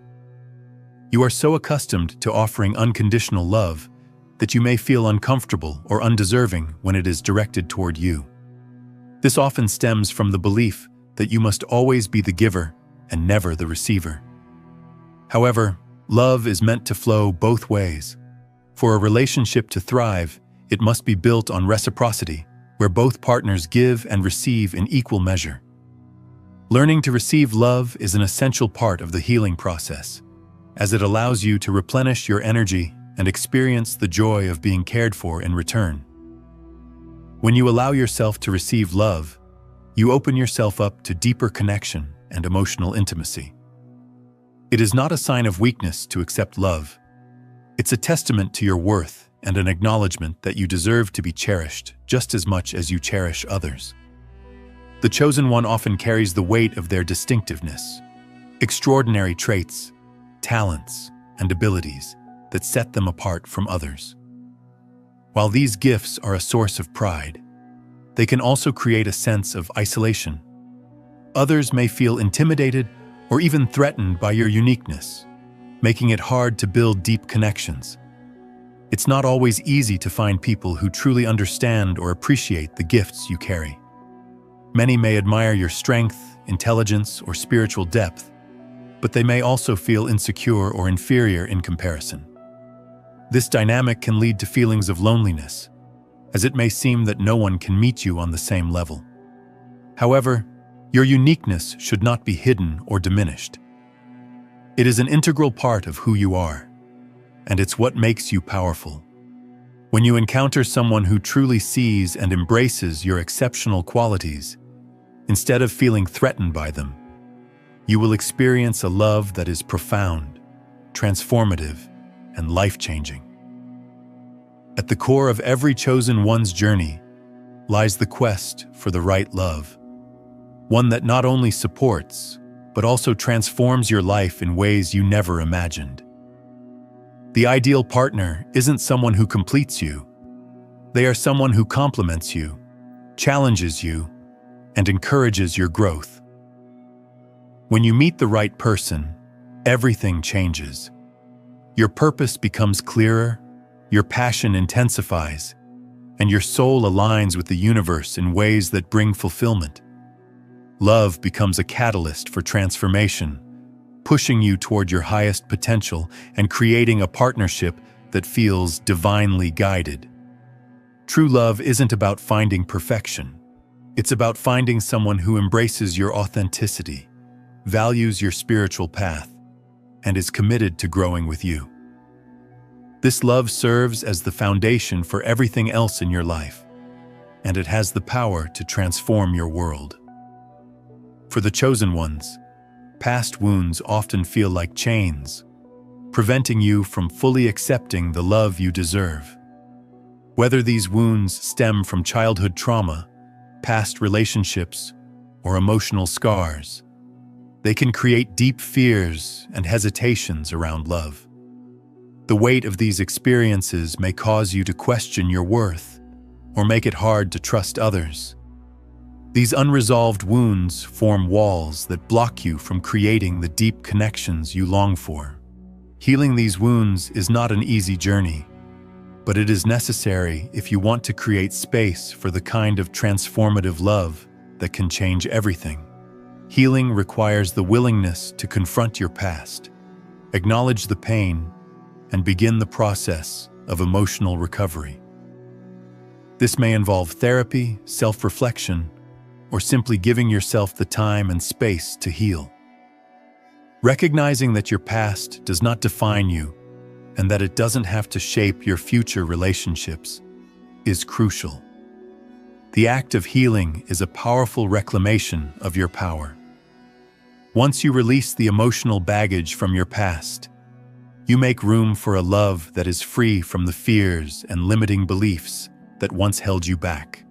You are so accustomed to offering unconditional love that you may feel uncomfortable or undeserving when it is directed toward you. This often stems from the belief that you must always be the giver and never the receiver. However, love is meant to flow both ways. For a relationship to thrive, it must be built on reciprocity, where both partners give and receive in equal measure. Learning to receive love is an essential part of the healing process, as it allows you to replenish your energy and experience the joy of being cared for in return. When you allow yourself to receive love, you open yourself up to deeper connection and emotional intimacy. It is not a sign of weakness to accept love. It's a testament to your worth and an acknowledgement that you deserve to be cherished just as much as you cherish others. The chosen one often carries the weight of their distinctiveness, extraordinary traits, talents, and abilities that set them apart from others. While these gifts are a source of pride, they can also create a sense of isolation. Others may feel intimidated or even threatened by your uniqueness, making it hard to build deep connections. It's not always easy to find people who truly understand or appreciate the gifts you carry. Many may admire your strength, intelligence, or spiritual depth, but they may also feel insecure or inferior in comparison. This dynamic can lead to feelings of loneliness, as it may seem that no one can meet you on the same level. However, your uniqueness should not be hidden or diminished. It is an integral part of who you are, and it's what makes you powerful. When you encounter someone who truly sees and embraces your exceptional qualities, instead of feeling threatened by them, you will experience a love that is profound, transformative, and life-changing. At the core of every chosen one's journey lies the quest for the right love, one that not only supports, but also transforms your life in ways you never imagined. The ideal partner isn't someone who completes you. They are someone who complements you, challenges you, and encourages your growth. When you meet the right person, everything changes. Your purpose becomes clearer, your passion intensifies, and your soul aligns with the universe in ways that bring fulfillment. Love becomes a catalyst for transformation, pushing you toward your highest potential and creating a partnership that feels divinely guided. True love isn't about finding perfection. It's about finding someone who embraces your authenticity, values your spiritual path, and is committed to growing with you. This love serves as the foundation for everything else in your life, and it has the power to transform your world. For the chosen ones, past wounds often feel like chains, preventing you from fully accepting the love you deserve. Whether these wounds stem from childhood trauma, past relationships, or emotional scars, they can create deep fears and hesitations around love. The weight of these experiences may cause you to question your worth or make it hard to trust others. These unresolved wounds form walls that block you from creating the deep connections you long for. Healing these wounds is not an easy journey, but it is necessary if you want to create space for the kind of transformative love that can change everything. Healing requires the willingness to confront your past, acknowledge the pain, and begin the process of emotional recovery. This may involve therapy, self-reflection, or simply giving yourself the time and space to heal. Recognizing that your past does not define you and that it doesn't have to shape your future relationships is crucial. The act of healing is a powerful reclamation of your power. Once you release the emotional baggage from your past, you make room for a love that is free from the fears and limiting beliefs that once held you back.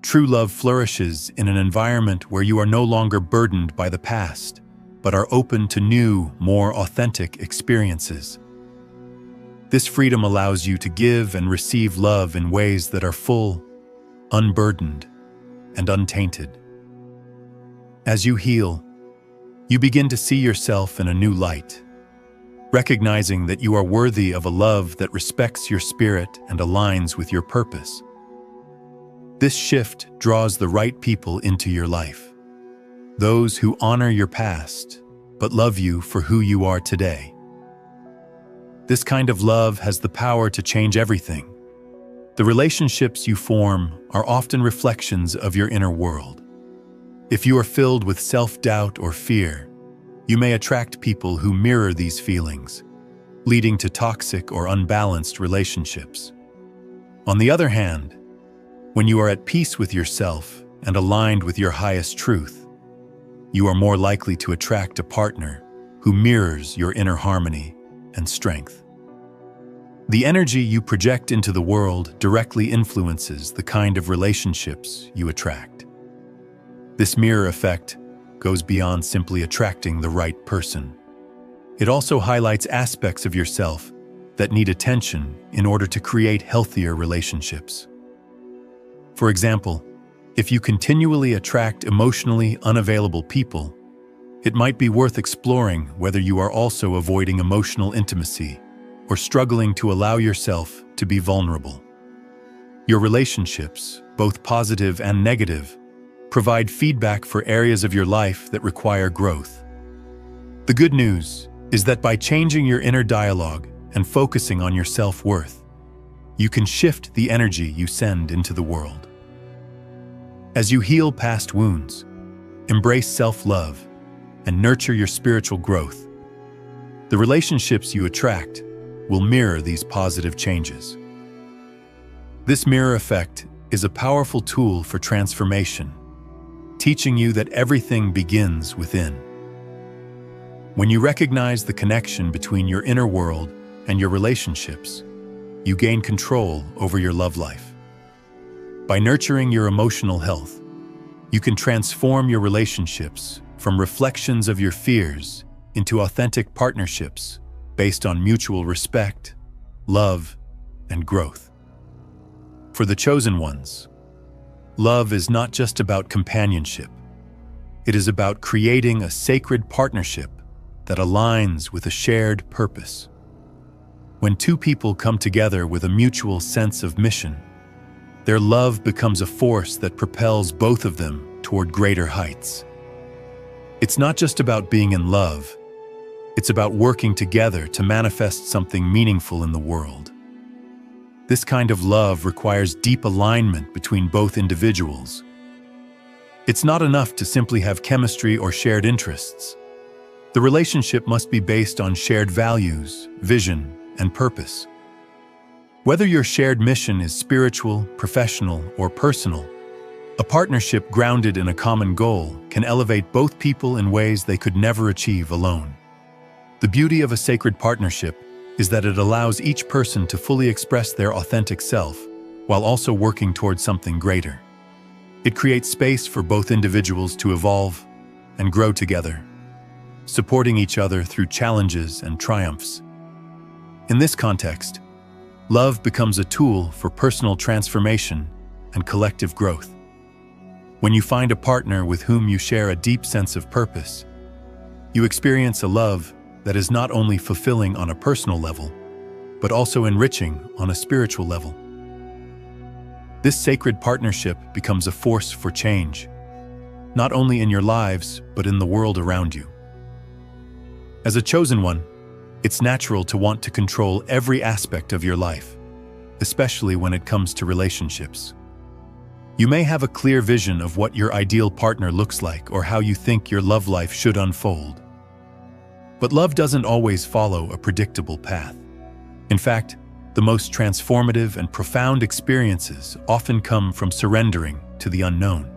True love flourishes in an environment where you are no longer burdened by the past, but are open to new, more authentic experiences. This freedom allows you to give and receive love in ways that are full, unburdened, and untainted. As you heal, you begin to see yourself in a new light, recognizing that you are worthy of a love that respects your spirit and aligns with your purpose. This shift draws the right people into your life, those who honor your past but love you for who you are today. This kind of love has the power to change everything. The relationships you form are often reflections of your inner world. If you are filled with self-doubt or fear, you may attract people who mirror these feelings, leading to toxic or unbalanced relationships. On the other hand, when you are at peace with yourself and aligned with your highest truth, you are more likely to attract a partner who mirrors your inner harmony and strength. The energy you project into the world directly influences the kind of relationships you attract. This mirror effect goes beyond simply attracting the right person. It also highlights aspects of yourself that need attention in order to create healthier relationships. For example, if you continually attract emotionally unavailable people, it might be worth exploring whether you are also avoiding emotional intimacy or struggling to allow yourself to be vulnerable. Your relationships, both positive and negative, provide feedback for areas of your life that require growth. The good news is that by changing your inner dialogue and focusing on your self-worth, you can shift the energy you send into the world. As you heal past wounds, embrace self-love, and nurture your spiritual growth, the relationships you attract will mirror these positive changes. This mirror effect is a powerful tool for transformation, teaching you that everything begins within. When you recognize the connection between your inner world and your relationships, you gain control over your love life. By nurturing your emotional health, you can transform your relationships from reflections of your fears into authentic partnerships based on mutual respect, love, and growth. For the chosen ones, love is not just about companionship. It is about creating a sacred partnership that aligns with a shared purpose. When two people come together with a mutual sense of mission, their love becomes a force that propels both of them toward greater heights. It's not just about being in love, it's about working together to manifest something meaningful in the world. This kind of love requires deep alignment between both individuals. It's not enough to simply have chemistry or shared interests. The relationship must be based on shared values, vision, and purpose. Whether your shared mission is spiritual, professional, or personal, a partnership grounded in a common goal can elevate both people in ways they could never achieve alone. The beauty of a sacred partnership is that it allows each person to fully express their authentic self while also working towards something greater. It creates space for both individuals to evolve and grow together, supporting each other through challenges and triumphs. In this context, love becomes a tool for personal transformation and collective growth. When you find a partner with whom you share a deep sense of purpose, you experience a love that is not only fulfilling on a personal level, but also enriching on a spiritual level. This sacred partnership becomes a force for change, not only in your lives, but in the world around you. As a chosen one, it's natural to want to control every aspect of your life, especially when it comes to relationships. You may have a clear vision of what your ideal partner looks like or how you think your love life should unfold. But love doesn't always follow a predictable path. In fact, the most transformative and profound experiences often come from surrendering to the unknown.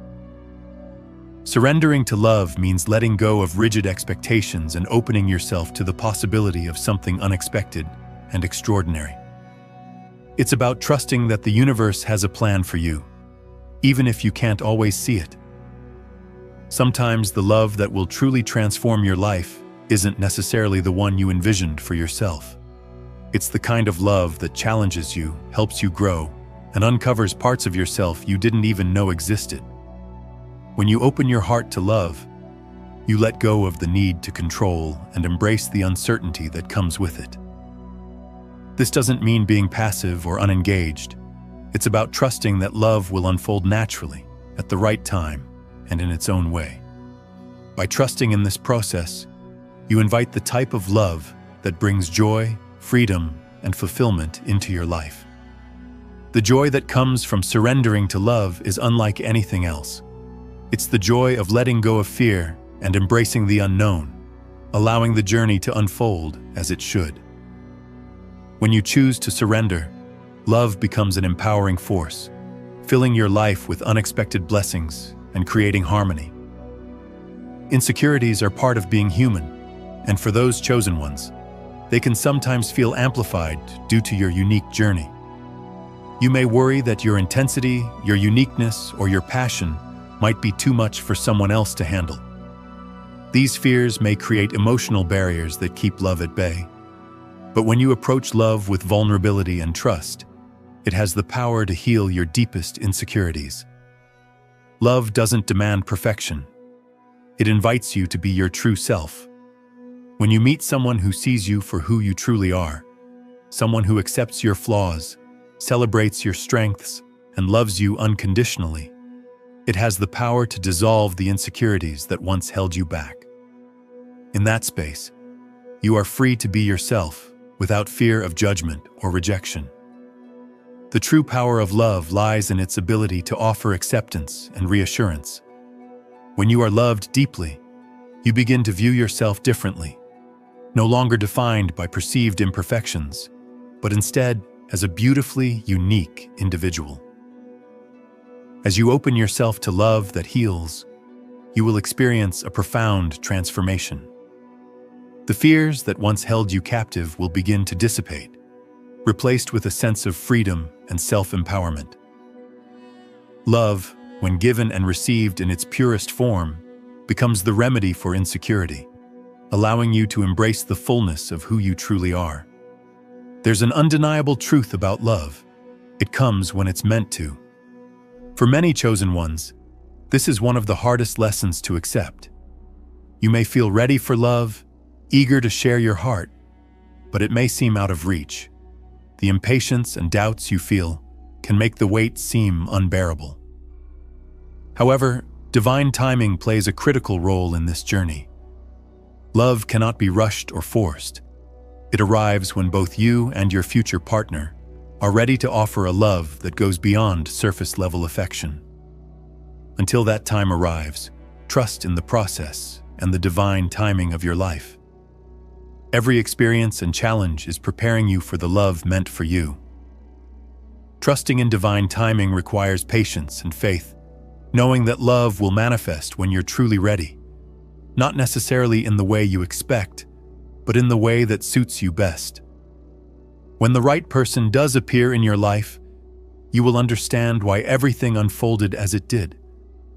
Surrendering to love means letting go of rigid expectations and opening yourself to the possibility of something unexpected and extraordinary. It's about trusting that the universe has a plan for you, even if you can't always see it. Sometimes the love that will truly transform your life isn't necessarily the one you envisioned for yourself. It's the kind of love that challenges you, helps you grow, and uncovers parts of yourself you didn't even know existed. When you open your heart to love, you let go of the need to control and embrace the uncertainty that comes with it. This doesn't mean being passive or unengaged. It's about trusting that love will unfold naturally, at the right time, and in its own way. By trusting in this process, you invite the type of love that brings joy, freedom, and fulfillment into your life. The joy that comes from surrendering to love is unlike anything else. It's the joy of letting go of fear and embracing the unknown, allowing the journey to unfold as it should. When you choose to surrender, love becomes an empowering force, filling your life with unexpected blessings and creating harmony. Insecurities are part of being human, and for those chosen ones, they can sometimes feel amplified due to your unique journey. You may worry that your intensity, your uniqueness, or your passion might be too much for someone else to handle. These fears may create emotional barriers that keep love at bay. But when you approach love with vulnerability and trust, it has the power to heal your deepest insecurities. Love doesn't demand perfection. It invites you to be your true self. When you meet someone who sees you for who you truly are, someone who accepts your flaws, celebrates your strengths, and loves you unconditionally, it has the power to dissolve the insecurities that once held you back. In that space, you are free to be yourself without fear of judgment or rejection. The true power of love lies in its ability to offer acceptance and reassurance. When you are loved deeply, you begin to view yourself differently, no longer defined by perceived imperfections, but instead as a beautifully unique individual. As you open yourself to love that heals, you will experience a profound transformation. The fears that once held you captive will begin to dissipate, replaced with a sense of freedom and self-empowerment. Love, when given and received in its purest form, becomes the remedy for insecurity, allowing you to embrace the fullness of who you truly are. There's an undeniable truth about love. It comes when it's meant to. For many chosen ones, this is one of the hardest lessons to accept. You may feel ready for love, eager to share your heart, but it may seem out of reach. The impatience and doubts you feel can make the wait seem unbearable. However, divine timing plays a critical role in this journey. Love cannot be rushed or forced. It arrives when both you and your future partner are ready to offer a love that goes beyond surface-level affection. Until that time arrives, trust in the process and the divine timing of your life. Every experience and challenge is preparing you for the love meant for you. Trusting in divine timing requires patience and faith, knowing that love will manifest when you're truly ready, not necessarily in the way you expect, but in the way that suits you best. When the right person does appear in your life, you will understand why everything unfolded as it did.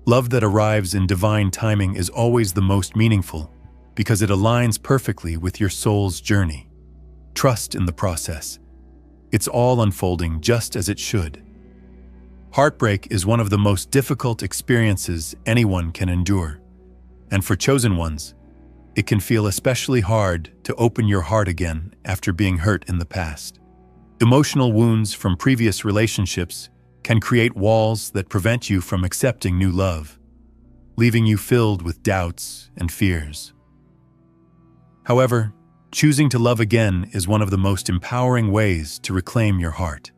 Love that arrives in divine timing is always the most meaningful because it aligns perfectly with your soul's journey. Trust in the process. It's all unfolding just as it should. Heartbreak is one of the most difficult experiences anyone can endure, and for chosen ones, it can feel especially hard to open your heart again after being hurt in the past. Emotional wounds from previous relationships can create walls that prevent you from accepting new love, leaving you filled with doubts and fears. However, choosing to love again is one of the most empowering ways to reclaim your heart.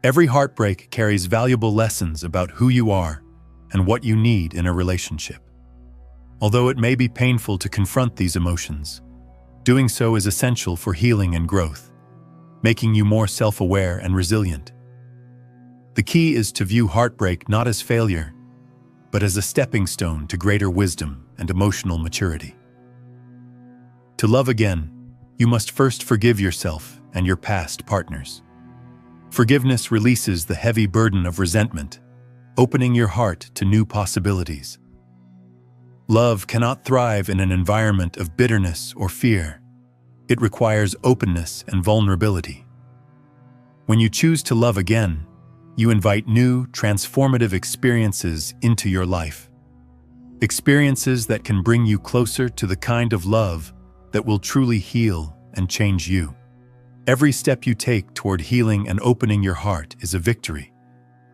Every heartbreak carries valuable lessons about who you are and what you need in a relationship. Although it may be painful to confront these emotions, doing so is essential for healing and growth, making you more self-aware and resilient. The key is to view heartbreak not as failure, but as a stepping stone to greater wisdom and emotional maturity. To love again, you must first forgive yourself and your past partners. Forgiveness releases the heavy burden of resentment, opening your heart to new possibilities. Love cannot thrive in an environment of bitterness or fear. It requires openness and vulnerability. When you choose to love again, you invite new, transformative experiences into your life. Experiences that can bring you closer to the kind of love that will truly heal and change you. Every step you take toward healing and opening your heart is a victory,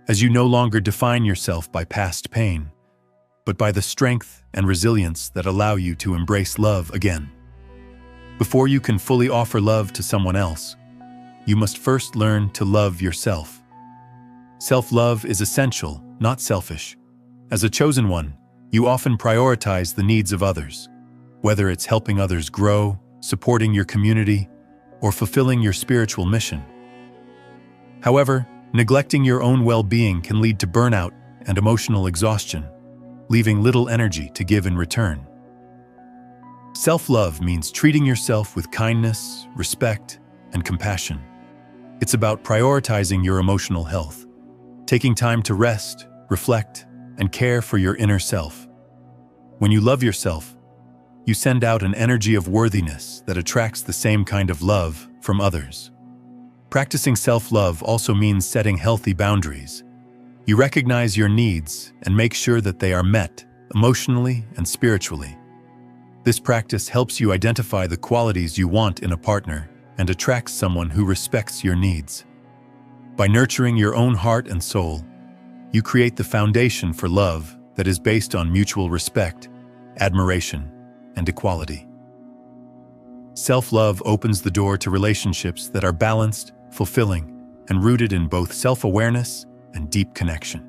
as you no longer define yourself by past pain, but by the strength and resilience that allow you to embrace love again. Before you can fully offer love to someone else, you must first learn to love yourself. Self-love is essential, not selfish. As a chosen one, you often prioritize the needs of others, whether it's helping others grow, supporting your community, or fulfilling your spiritual mission. However, neglecting your own well-being can lead to burnout and emotional exhaustion, leaving little energy to give in return. Self-love means treating yourself with kindness, respect, and compassion. It's about prioritizing your emotional health, taking time to rest, reflect, and care for your inner self. When you love yourself, you send out an energy of worthiness that attracts the same kind of love from others. Practicing self-love also means setting healthy boundaries. You recognize your needs and make sure that they are met emotionally and spiritually. This practice helps you identify the qualities you want in a partner and attracts someone who respects your needs. By nurturing your own heart and soul, you create the foundation for love that is based on mutual respect, admiration, and equality. Self-love opens the door to relationships that are balanced, fulfilling, and rooted in both self-awareness and deep connection.